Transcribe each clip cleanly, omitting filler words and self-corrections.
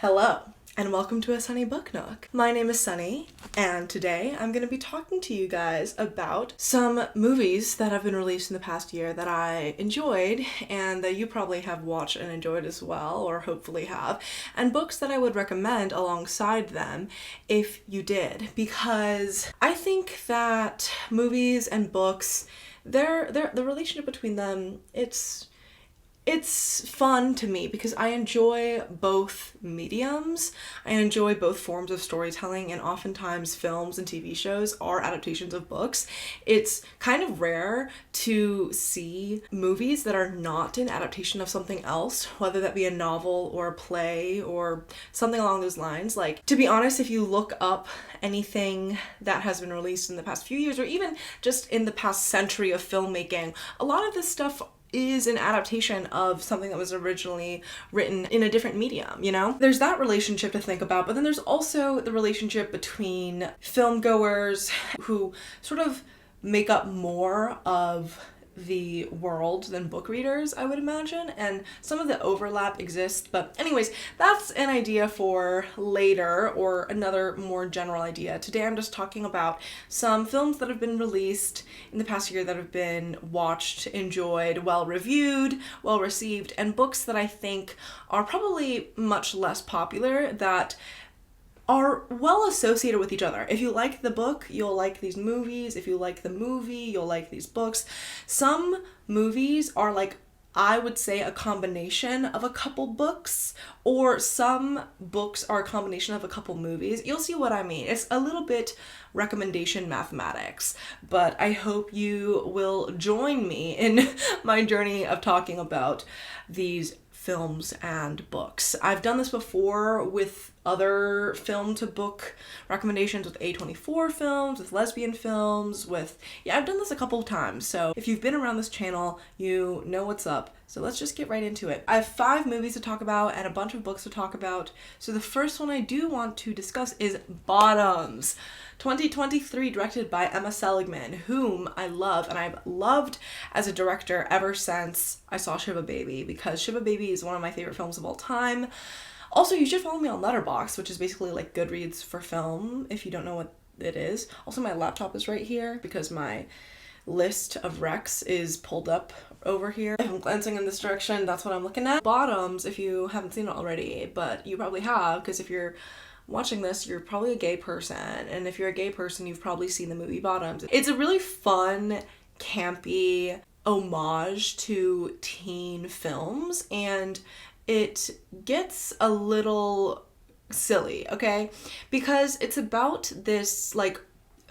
Hello, and welcome to A Sunny Book Nook. My name is Sunny, and today I'm going to be talking to you guys about some movies that have been released in the past year that I enjoyed, and that you probably have watched and enjoyed as well, or hopefully have, and books that I would recommend alongside them if you did, because I think that movies and books, the relationship between them, it's fun to me because I enjoy both mediums. I enjoy both forms of storytelling, and oftentimes films and TV shows are adaptations of books. It's kind of rare to see movies that are not an adaptation of something else, whether that be a novel or a play or something along those lines. Like, to be honest, if you look up anything that has been released in the past few years, or even just in the past century of filmmaking, a lot of this stuff is an adaptation of something that was originally written in a different medium, you know? There's that relationship to think about, but then there's also the relationship between film goers who sort of make up more of the world than book readers, I would imagine, and some of the overlap exists, but anyways, that's an idea for later, or another more general idea. Today I'm just talking about some films that have been released in the past year that have been watched, enjoyed, well reviewed, well received, and books that I think are probably much less popular that are well associated with each other. If you like the book, you'll like these movies. If you like the movie, you'll like these books. Some movies are like, I would say, a combination of a couple books, or some books are a combination of a couple movies. You'll see what I mean. It's a little bit recommendation mathematics, but I hope you will join me in my journey of talking about these films and books. I've done this before with other film to book recommendations, with A24 films, with lesbian films, I've done this a couple of times. So if you've been around this channel, you know what's up. So let's just get right into it. I have 5 movies to talk about and a bunch of books to talk about. So the first one I do want to discuss is Bottoms, 2023, directed by Emma Seligman, whom I love, and I've loved as a director ever since I saw Shiva Baby, because Shiva Baby is one of my favorite films of all time. Also, you should follow me on Letterboxd, which is basically like Goodreads for film, if you don't know what it is. Also, my laptop is right here because my list of recs is pulled up over here. If I'm glancing in this direction, that's what I'm looking at. Bottoms, if you haven't seen it already, but you probably have, because if you're watching this, you're probably a gay person, and if you're a gay person, you've probably seen the movie Bottoms. It's a really fun, campy homage to teen films, and it gets a little silly, okay? Because it's about this, like,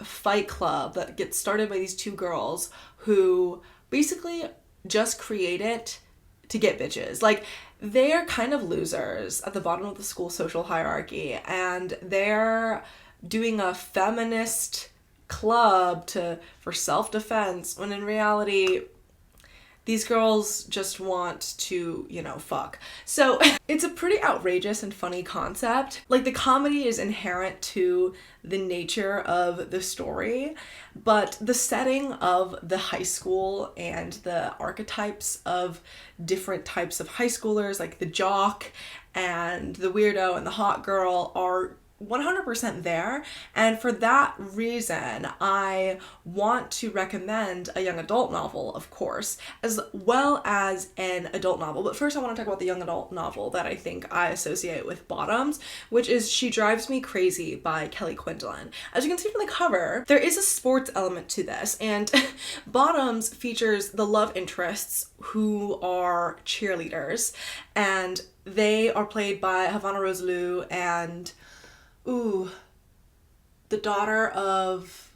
fight club that gets started by these 2 girls who basically just create it to get bitches. Like, they're kind of losers at the bottom of the school social hierarchy, and they're doing a feminist club for self-defense, when in reality these girls just want to, fuck. So it's a pretty outrageous and funny concept. Like, the comedy is inherent to the nature of the story, but the setting of the high school and the archetypes of different types of high schoolers, like the jock and the weirdo and the hot girl, are 100% there, and for that reason I want to recommend a young adult novel, of course, as well as an adult novel. But first I want to talk about the young adult novel that I think I associate with Bottoms, which is She Drives Me Crazy by Kelly Quinlan. As you can see from the cover, there is a sports element to this, and Bottoms features the love interests who are cheerleaders, and they are played by Havana Rosalou and the daughter of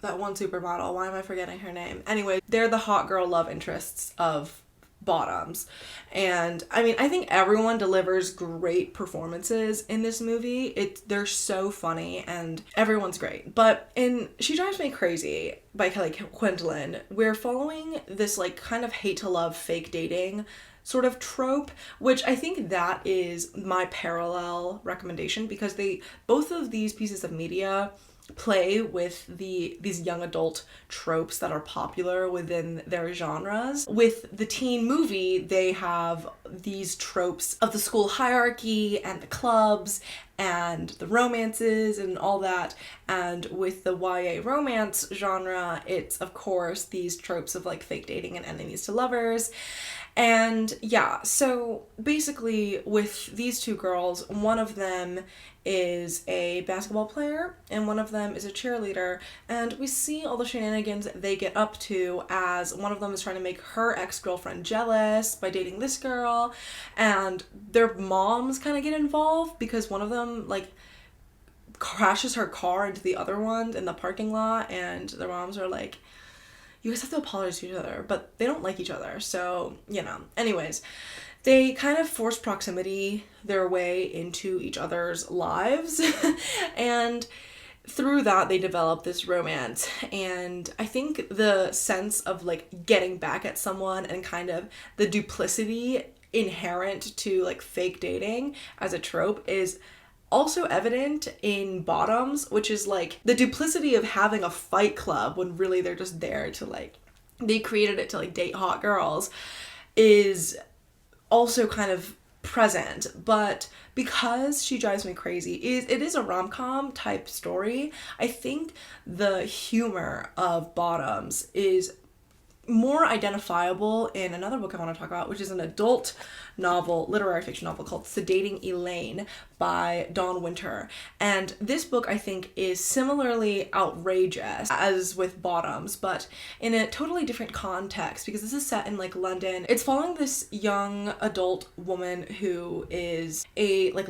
that one supermodel. Why am I forgetting her name? Anyway, they're the hot girl love interests of Bottoms. And I mean, I think everyone delivers great performances in this movie. They're so funny and everyone's great. But in She Drives Me Crazy by Kelly Quinlan, we're following this, like, kind of hate to love fake dating sort of trope, which I think that is my parallel recommendation, because both of these pieces of media play with these young adult tropes that are popular within their genres. With the teen movie, they have these tropes of the school hierarchy and the clubs and the romances and all that. And with the YA romance genre, it's of course these tropes of like fake dating and enemies to lovers. And yeah, so basically with these two girls, one of them is a basketball player and one of them is a cheerleader, and we see all the shenanigans they get up to as one of them is trying to make her ex-girlfriend jealous by dating this girl, and their moms kind of get involved because one of them like crashes her car into the other one in the parking lot, and their moms are like, you guys have to apologize to each other, but they don't like each other, so, you know. Anyways, they kind of force proximity their way into each other's lives, and through that they develop this romance. And I think the sense of like getting back at someone and kind of the duplicity inherent to like fake dating as a trope is also evident in Bottoms, which is like the duplicity of having a fight club when really they're just there to like, they created it to like date hot girls, is also kind of present. But because She Drives Me Crazy it is a rom-com type story, I think the humor of Bottoms is more identifiable in another book I want to talk about, which is an adult novel, literary fiction novel called Sedating Elaine by Dawn Winter. And this book I think is similarly outrageous as with Bottoms, but in a totally different context, because this is set in like London. It's following this young adult woman who is a like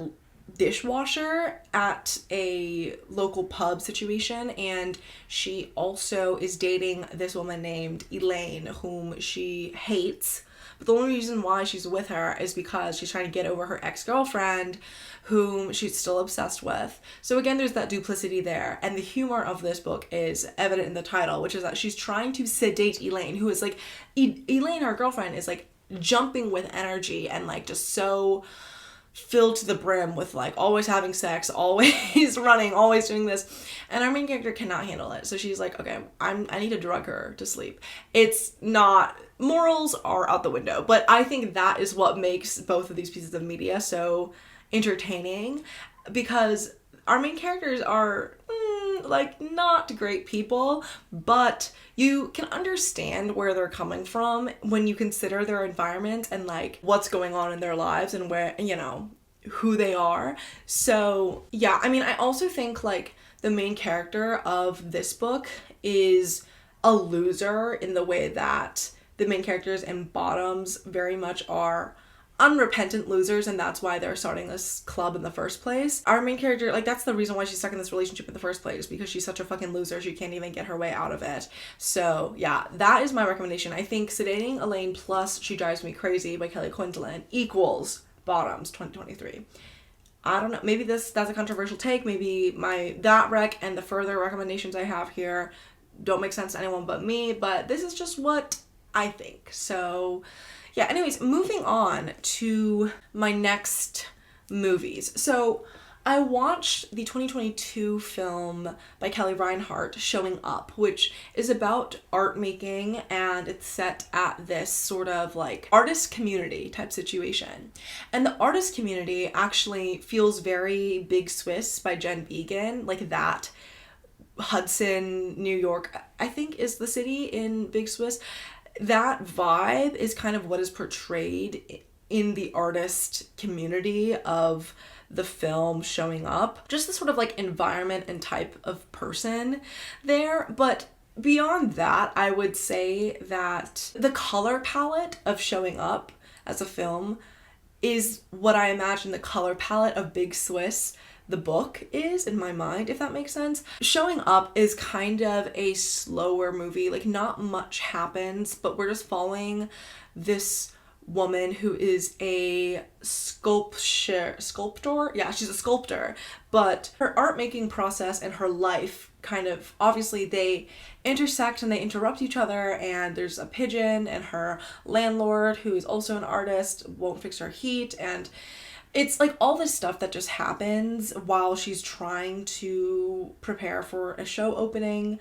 dishwasher at a local pub situation, and she also is dating this woman named Elaine, whom she hates, but the only reason why she's with her is because she's trying to get over her ex-girlfriend whom she's still obsessed with. So again, there's that duplicity there, and the humor of this book is evident in the title, which is that she's trying to sedate Elaine, who is like Elaine, her girlfriend, is like jumping with energy and like just so filled to the brim with like always having sex, always running, always doing this, and our main character cannot handle it. So she's like, okay, I need to drug her to sleep. It's not, morals are out the window, but I think that is what makes both of these pieces of media so entertaining, because our main characters are like not great people, but you can understand where they're coming from when you consider their environment and like what's going on in their lives and where, you know, who they are. So yeah, I mean, I also think like the main character of this book is a loser in the way that the main characters in Bottoms very much are unrepentant losers, and that's why they're starting this club in the first place. Our main character, like, that's the reason why she's stuck in this relationship in the first place, because she's such a fucking loser, she can't even get her way out of it. So yeah, that is my recommendation. I think Sedating Elaine plus She Drives Me Crazy by Kelly Quinlan equals Bottoms 2023. I don't know, maybe that's a controversial take, maybe that rec and the further recommendations I have here don't make sense to anyone but me, but this is just what I think. So yeah, anyways, moving on to my next movies. So I watched the 2022 film by Kelly Reinhardt, Showing Up, which is about art making, and it's set at this sort of like artist community type situation. And the artist community actually feels very Big Swiss by Jen Began, like that. Hudson, New York, I think is the city in Big Swiss. That vibe is kind of what is portrayed in the artist community of the film Showing Up. Just the sort of like environment and type of person there. But beyond that, I would say that the color palette of Showing Up as a film is what I imagine the color palette of Big Swiss, the book, is in my mind, if that makes sense. Showing Up is kind of a slower movie, like not much happens, but we're just following this woman who is a sculptor. Yeah, she's a sculptor, but her art making process and her life kind of, obviously they intersect and they interrupt each other, and there's a pigeon, and her landlord, who is also an artist, won't fix her heat, and it's like all this stuff that just happens while she's trying to prepare for a show opening.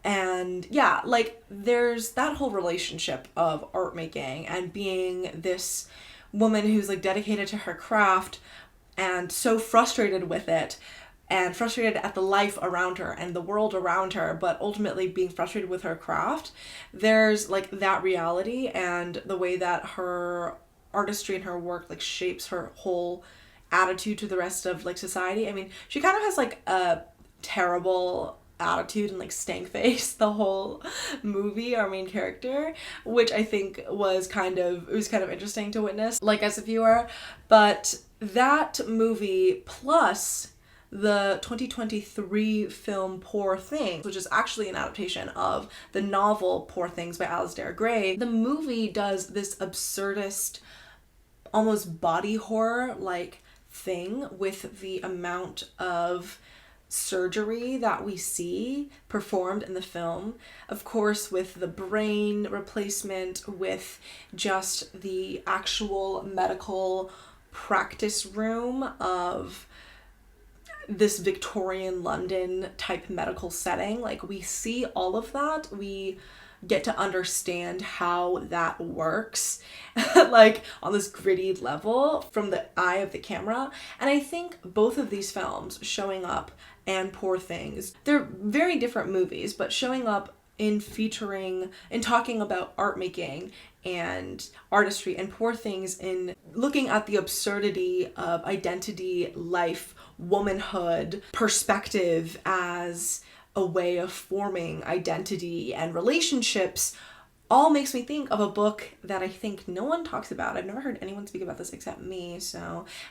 And yeah, like there's that whole relationship of art making and being this woman who's like dedicated to her craft and so frustrated with it, and frustrated at the life around her and the world around her, but ultimately being frustrated with her craft. There's like that reality, and the way that her artistry and her work like shapes her whole attitude to the rest of like society. I mean, she kind of has like a terrible attitude and like stank face the whole movie, our main character, which I think was kind of interesting to witness, like as a viewer. But that movie plus the 2023 film Poor Things, which is actually an adaptation of the novel Poor Things by Alasdair Gray, the movie does this absurdist, almost body horror like thing with the amount of surgery that we see performed in the film. Of course, with the brain replacement, with just the actual medical practice room of this Victorian London type medical setting. Like, we see all of that. We get to understand how that works like on this gritty level from the eye of the camera. And I think both of these films, Showing Up and Poor Things, they're very different movies, but Showing Up in featuring and talking about art making and artistry, and Poor Things in looking at the absurdity of identity, life, womanhood, perspective as a way of forming identity and relationships, all makes me think of a book that I think no one talks about. I've never heard anyone speak about this except me,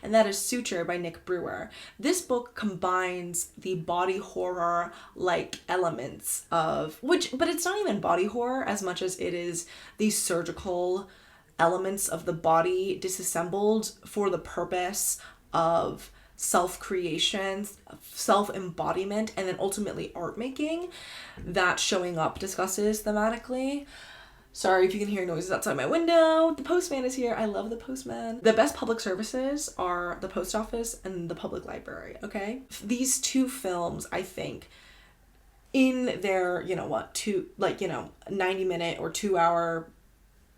and that is Suture by Nick Brewer. This book combines the body horror like elements of but it's not even body horror as much as it is these surgical elements of the body disassembled for the purpose of self-creation, self-embodiment, and then ultimately art making that Showing Up discusses thematically. Sorry if you can hear noises outside my window. The postman is here. I love the postman. The best public services are the post office and the public library, okay? These two films, I think, in their, 90-minute or 2-hour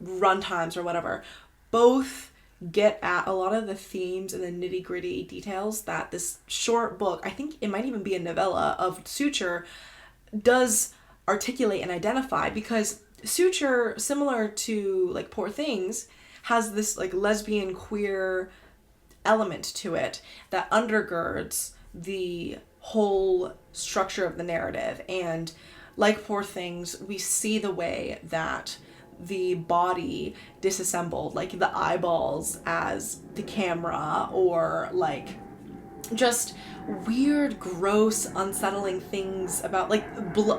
run times or whatever, both get at a lot of the themes and the nitty-gritty details that this short book, I think it might even be a novella of Suture, does articulate and identify, because Suture, similar to like Poor Things, has this like lesbian queer element to it that undergirds the whole structure of the narrative. And like Poor Things, we see the way that the body disassembled, like the eyeballs as the camera, or like just weird, gross, unsettling things about like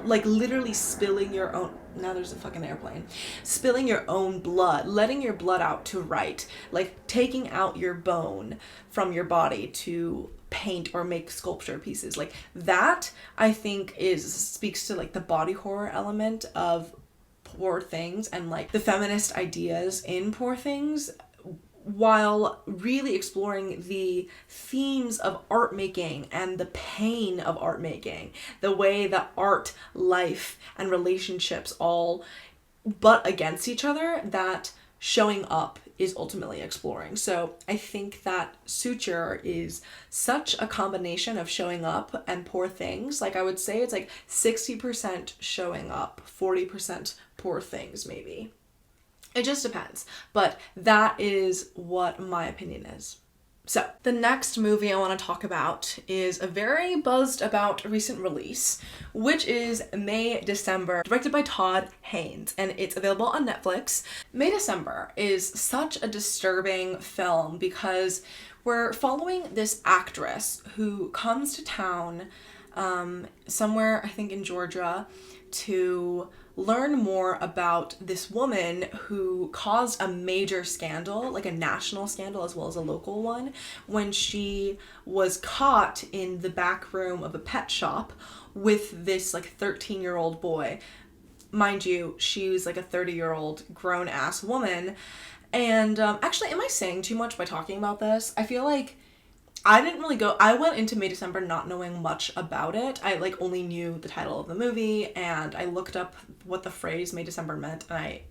like literally spilling your own, now there's a fucking airplane, spilling your own blood, letting your blood out to write, like taking out your bone from your body to paint or make sculpture pieces. Like that, I think speaks to like the body horror element of Poor Things and like the feminist ideas in Poor Things, while really exploring the themes of art making and the pain of art making, the way that art, life, and relationships all butt against each other, that Showing Up is ultimately exploring. So I think that Suture is such a combination of Showing Up and Poor Things. Like I would say it's like 60% Showing Up, 40% Poor Things maybe. It just depends. But that is what my opinion is. So the next movie I want to talk about is a very buzzed about recent release, which is May December, directed by Todd Haynes, and it's available on Netflix. May December is such a disturbing film because we're following this actress who comes to town somewhere, I think in Georgia, to learn more about this woman who caused a major scandal, like a national scandal as well as a local one, when she was caught in the back room of a pet shop with this like 13-year-old boy. Mind you, she was like a 30-year-old grown-ass woman. And actually, am I saying too much by talking about this? I feel like I went into May December not knowing much about it. I like only knew the title of the movie, and I looked up what the phrase May December meant, and I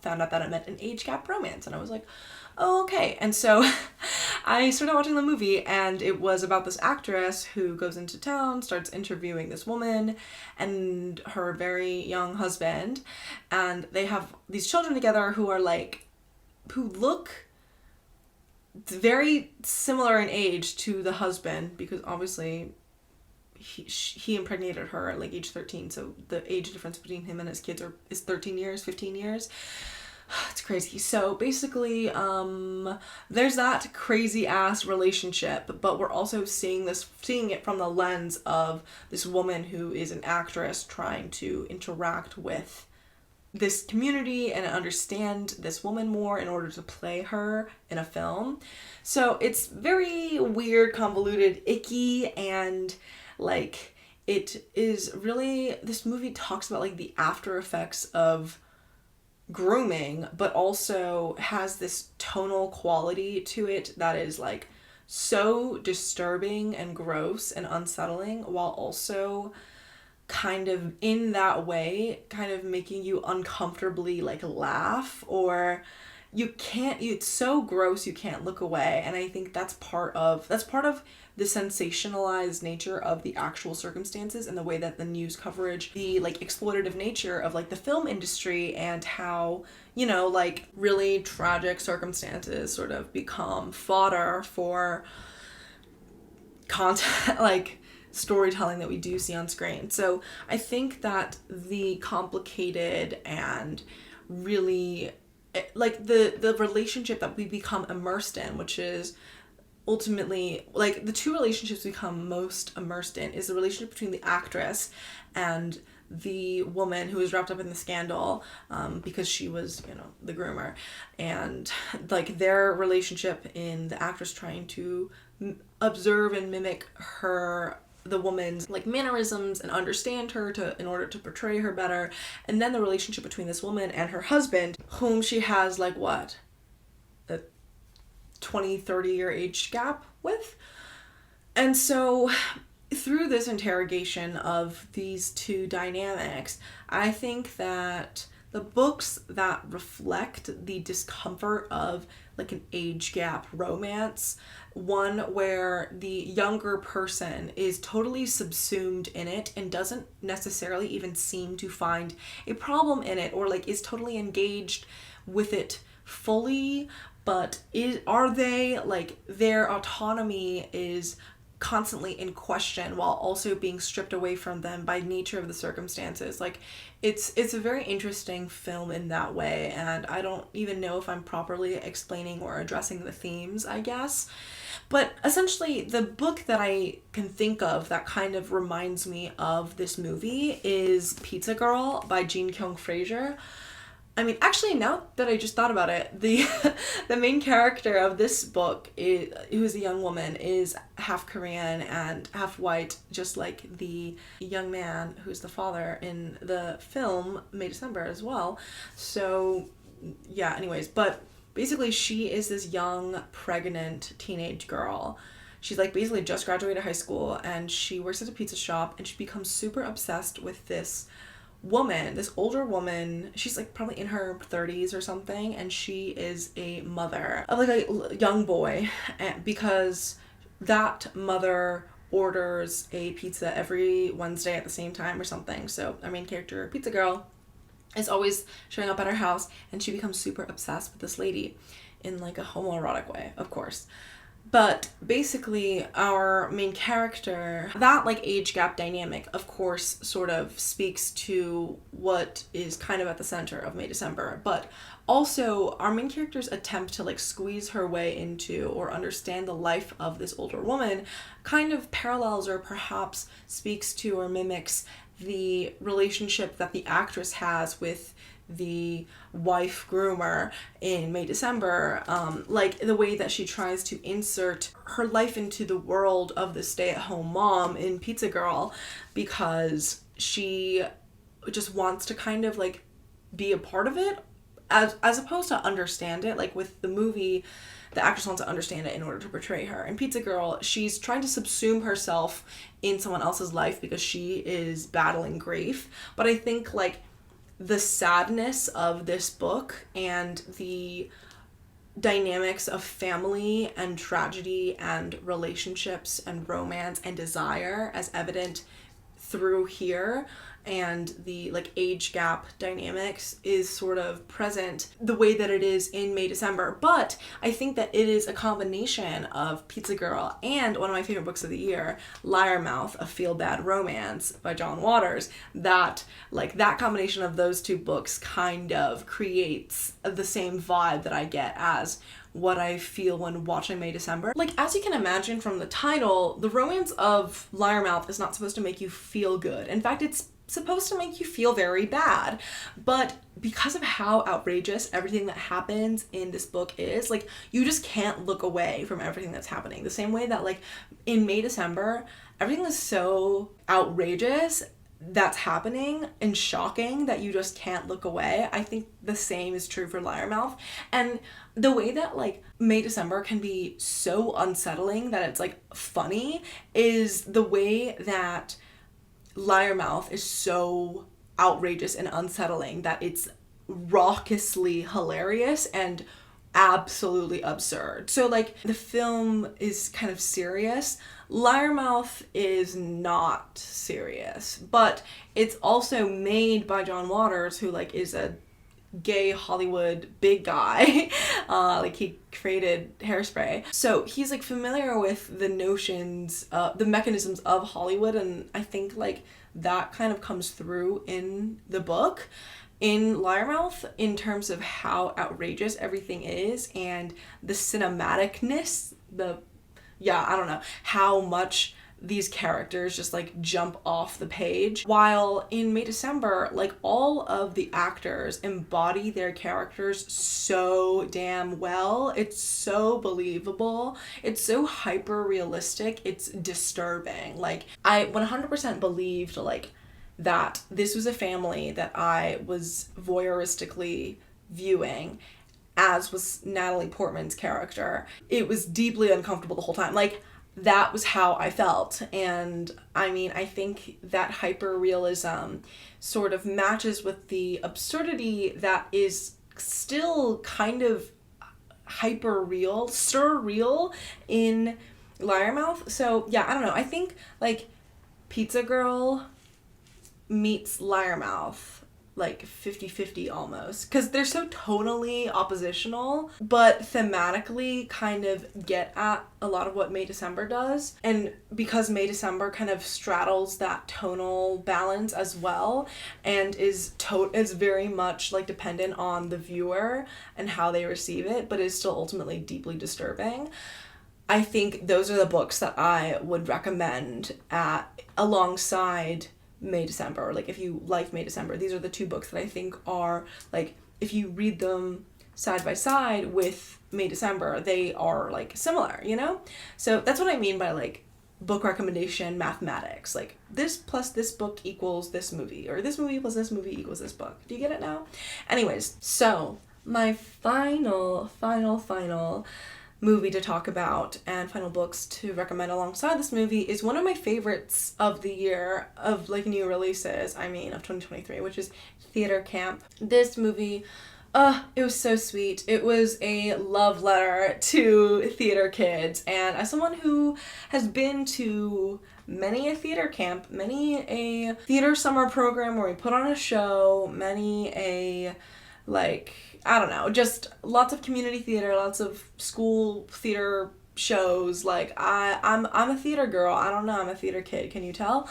found out that it meant an age gap romance, and I was like, oh, okay. And so I started watching the movie, and it was about this actress who goes into town, starts interviewing this woman and her very young husband, and they have these children together who look very similar in age to the husband, because obviously he impregnated her at like age 13, so the age difference between him and his kids is 13 years, 15 years. It's crazy. So basically, there's that crazy ass relationship, but we're also seeing it from the lens of this woman who is an actress trying to interact with this community and understand this woman more in order to play her in a film. So it's very weird, convoluted, icky, and like it is really, this movie talks about like the after effects of grooming, but also has this tonal quality to it that is like so disturbing and gross and unsettling, while also kind of in that way kind of making you uncomfortably like laugh, or it's so gross you can't look away. And I think that's part of the sensationalized nature of the actual circumstances and the way that the news coverage, the like exploitative nature of like the film industry, and how, you know, like really tragic circumstances sort of become fodder for content, like storytelling that we do see on screen. So I think that the complicated and really like the relationship that we become immersed in, which is ultimately like the two relationships we become most immersed in, is the relationship between the actress and the woman who was wrapped up in the scandal, because she was, you know, the groomer, and like their relationship in the actress trying to observe and mimic the woman's like mannerisms and understand her in order to portray her better. And then the relationship between this woman and her husband, whom she has like what, a 20-30 year age gap with. And so through this interrogation of these two dynamics, I think that the books that reflect the discomfort of like an age gap romance, one where the younger person is totally subsumed in it and doesn't necessarily even seem to find a problem in it, or like is totally engaged with it fully, but are they like their autonomy is constantly in question while also being stripped away from them by nature of the circumstances. Like it's a very interesting film in that way, and I don't even know if I'm properly explaining or addressing the themes, I guess. But essentially the book that I can think of that kind of reminds me of this movie is Pizza Girl by Jean Kyung Fraser. I mean, actually, now that I just thought about it, the main character of this book, who is a young woman, is half Korean and half white, just like the young man who's the father in the film May December as well. So, yeah, anyways, but basically she is this young, pregnant teenage girl. She's like basically just graduated high school, and she works at a pizza shop, and she becomes super obsessed with this older woman. She's like probably in her 30s or something, and she is a mother of like a young boy, and because that mother orders a pizza every Wednesday at the same time or something. So our main character, Pizza Girl, is always showing up at her house, and she becomes super obsessed with this lady in like a homoerotic way, of course. But basically our main character, that like age gap dynamic, of course, sort of speaks to what is kind of at the center of May December. But also our main character's attempt to like squeeze her way into or understand the life of this older woman kind of parallels or perhaps speaks to or mimics the relationship that the actress has with the wife groomer in May December, like the way that she tries to insert her life into the world of the stay-at-home mom in Pizza Girl, because she just wants to kind of like be a part of it, as opposed to understand it. Like with the movie, the actress wants to understand it in order to portray her. In Pizza Girl, she's trying to subsume herself in someone else's life because she is battling grief. But I think like the sadness of this book and the dynamics of family and tragedy and relationships and romance and desire as evident through here, and the like age gap dynamics is sort of present the way that it is in May December. But I think that it is a combination of Pizza Girl and one of my favorite books of the year, Liarmouth, A Feel Bad Romance by John Waters, that like that combination of those two books kind of creates the same vibe that I get as what I feel when watching May December. Like, as you can imagine from the title, the romance of Liarmouth is not supposed to make you feel good. In fact, it's supposed to make you feel very bad. But because of how outrageous everything that happens in this book is, like, you just can't look away from everything that's happening. The same way that, like, in May December, everything is so outrageous that's happening and shocking that you just can't look away. I think the same is true for Liarmouth. And the way that like May December can be so unsettling that it's like funny is the way that Liarmouth is so outrageous and unsettling that it's raucously hilarious and absolutely absurd. So like the film is kind of serious. Liarmouth is not serious, but it's also made by John Waters, who like is a gay Hollywood big guy. Like he created Hairspray. So he's like familiar with the notions, the mechanisms of Hollywood, and I think like that kind of comes through in the book. In Liarmouth, in terms of how outrageous everything is and the cinematicness, I don't know, how much these characters just like jump off the page. While in May December, like all of the actors embody their characters so damn well. It's so believable. It's so hyper realistic. It's disturbing. Like I 100% believed like that this was a family that I was voyeuristically viewing, as was Natalie Portman's character. It was deeply uncomfortable the whole time. Like, that was how I felt. And I mean, I think that hyper-realism sort of matches with the absurdity that is still kind of hyper-real, surreal in Liarmouth. So, yeah, I don't know. I think, like, Pizza Girl meets Liarmouth like 50-50 almost, because they're so tonally oppositional but thematically kind of get at a lot of what May December does. And because May December kind of straddles that tonal balance as well and is very much like dependent on the viewer and how they receive it, but is still ultimately deeply disturbing, I think those are the books that I would recommend alongside May December. Or like if you like May December, these are the two books that I think are like, if you read them side by side with May December, they are like similar, you know? So that's what I mean by like book recommendation mathematics. Like this plus this book equals this movie, or this movie plus this movie equals this book. Do you get it now? Anyways, so my final movie to talk about and final books to recommend alongside this movie is one of my favorites of the year of like new releases, of 2023, which is Theater Camp. This movie, it was so sweet. It was a love letter to theater kids, and as someone who has been to many a theater camp, many a theater summer program where we put on a show, many a like, I don't know, just lots of community theater, lots of school theater shows. Like I'm a theater girl. I don't know, I'm a theater kid. Can you tell?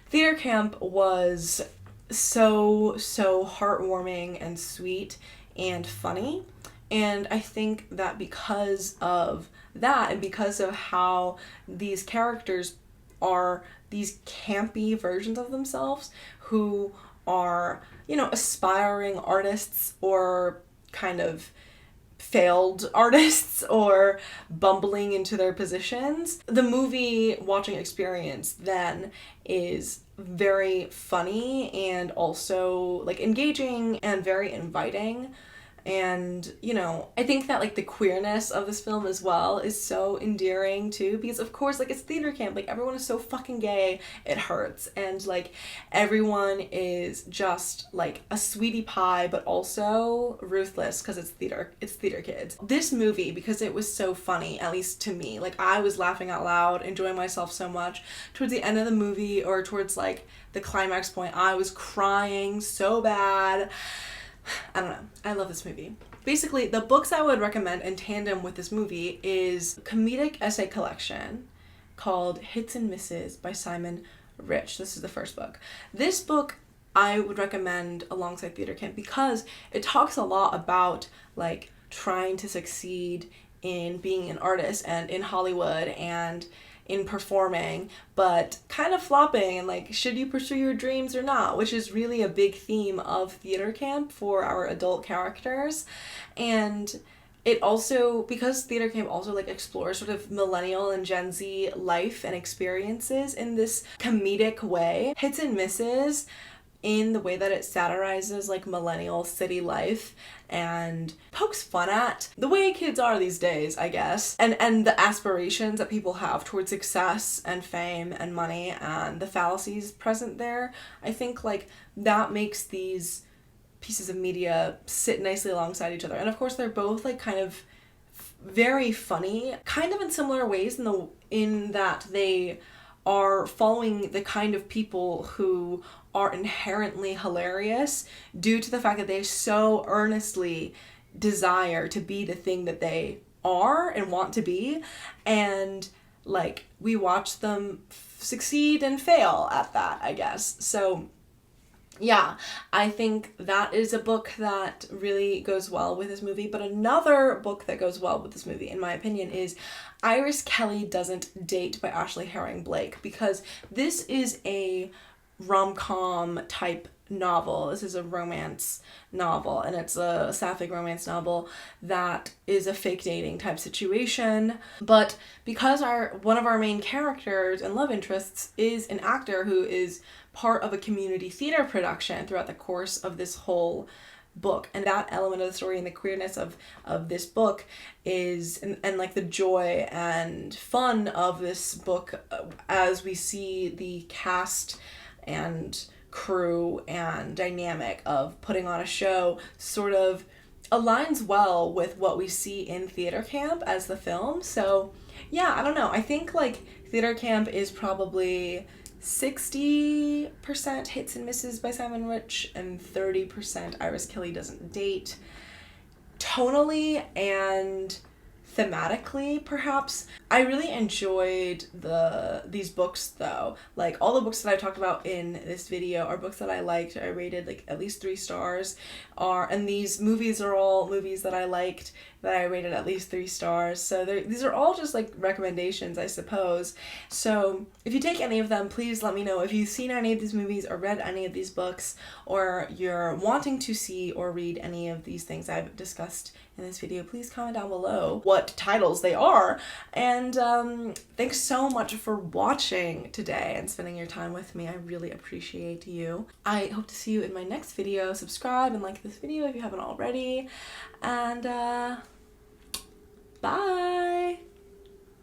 Theater Camp was so heartwarming and sweet and funny. And I think that because of that and because of how these characters are these campy versions of themselves who are, you know, aspiring artists or kind of failed artists or bumbling into their positions. The movie watching experience then is very funny and also like engaging and very inviting. And, you know, I think that like the queerness of this film as well is so endearing too, because of course like it's theater camp, like everyone is so fucking gay, it hurts, and like everyone is just like a sweetie pie but also ruthless because it's theater kids. This movie, because it was so funny, at least to me, like I was laughing out loud, enjoying myself so much. Towards the end of the movie or towards like the climax point, I was crying so bad. I don't know. I love this movie. Basically, the books I would recommend in tandem with this movie is a comedic essay collection called Hits and Misses by Simon Rich. This is the first book. This book I would recommend alongside theater camp because it talks a lot about like trying to succeed in being an artist and in Hollywood and in performing, but kind of flopping, and like, should you pursue your dreams or not, which is really a big theme of theater camp for our adult characters. And it also, because theater camp also like explores sort of millennial and Gen Z life and experiences in this comedic way, Hits and Misses in the way that it satirizes like millennial city life and pokes fun at the way kids are these days, I guess, and the aspirations that people have towards success and fame and money and the fallacies present there. I think like that makes these pieces of media sit nicely alongside each other. And of course they're both like kind of very funny, kind of in similar ways in that they are following the kind of people who are inherently hilarious due to the fact that they so earnestly desire to be the thing that they are and want to be, and like we watch them succeed and fail at that, I guess. So yeah, I think that is a book that really goes well with this movie. But another book that goes well with this movie, in my opinion, is Iris Kelly Doesn't Date by Ashley Herring Blake, because this is a rom-com type novel. This is a romance novel, and it's a sapphic romance novel that is a fake dating type situation. But because one of our main characters and love interests is an actor who is part of a community theater production throughout the course of this whole book, and that element of the story and the queerness of this book is and like the joy and fun of this book as we see the cast and crew and dynamic of putting on a show sort of aligns well with what we see in theater camp as the film. So yeah, I don't know, I think like theater camp is probably 60% Hits and Misses by Simon Rich and 30% Iris Kelly Doesn't Date. Tonally and thematically, perhaps. I really enjoyed these books though. Like all the books that I talked about in this video are books that I liked. I rated like at least 3 stars. And these movies are all movies that I liked that I rated at least 3 stars. So these are all just like recommendations, I suppose. So if you take any of them, please let me know. If you've seen any of these movies or read any of these books, or you're wanting to see or read any of these things I've discussed in this video, please comment down below what titles they are. And thanks so much for watching today and spending your time with me. I really appreciate you. I hope to see you in my next video. Subscribe and like this video if you haven't already. And bye!